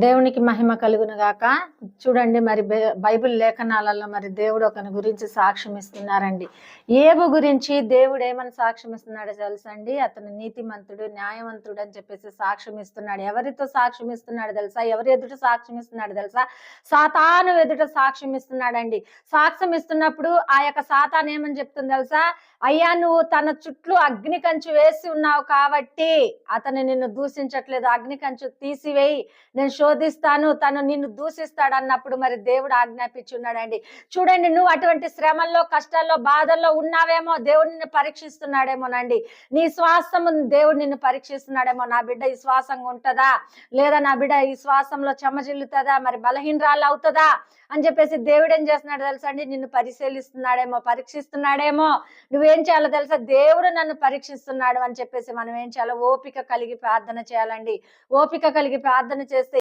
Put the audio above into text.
దేవునికి మహిమ కలుగును గాక. చూడండి మరి బైబిల్ లేఖనాలలో మరి దేవుడు ఒకని గురించి సాక్ష్యం ఇస్తున్నారండి. ఏబు గురించి దేవుడు ఏమని సాక్ష్యం ఇస్తున్నాడో తెలుసండి. అతను నీతిమంతుడు, న్యాయవంతుడు అని చెప్పేసి సాక్ష్యం ఇస్తున్నాడు. ఎవరితో సాక్ష్యం ఇస్తున్నాడు తెలుసా? ఎవరి ఎదుట సాక్ష్యం ఇస్తున్నాడు తెలుసా? సాతాను ఎదుట సాక్ష్యం ఇస్తున్నాడండి. సాక్ష్యం ఇస్తున్నప్పుడు ఆ యొక్క సాతాను ఏమని చెప్తుంది తెలుసా? అయ్యా, నువ్వు తన చుట్టూ అగ్ని కంచు వేసి ఉన్నావు కాబట్టి అతను నిన్ను దూషించట్లేదు, అగ్ని కంచు తీసివేయి, నేను శోధిస్తాను, తను నిన్ను దూషిస్తాడు అన్నప్పుడు మరి దేవుడు ఆజ్ఞాపించున్నాడండి. చూడండి, నువ్వు అటువంటి శ్రమల్లో, కష్టాల్లో, బాధల్లో ఉన్నావేమో, దేవుడు నిన్ను పరీక్షిస్తున్నాడేమోనండి. నీ శ్వాసము దేవుడు నిన్ను పరీక్షిస్తున్నాడేమో. నా బిడ్డ ఈ శ్వాసంగా ఉంటుందా, లేదా నా బిడ్డ ఈ శ్వాసంలో చెమ్మజిల్లుతుందా, మరి బలహీనరాలు అవుతుందా అని చెప్పేసి దేవుడు ఏం చేస్తున్నాడు తెలుసా అండి? నిన్ను పరిశీలిస్తున్నాడేమో, పరీక్షిస్తున్నాడేమో. నువ్వేం చేయాలో తెలుసా? దేవుడు నన్ను పరీక్షిస్తున్నాడు అని చెప్పేసి మనం ఏం చేయాలో? ఓపిక కలిగి ప్రార్థన చేయాలండి. ఓపిక కలిగి ప్రార్థన చేస్తే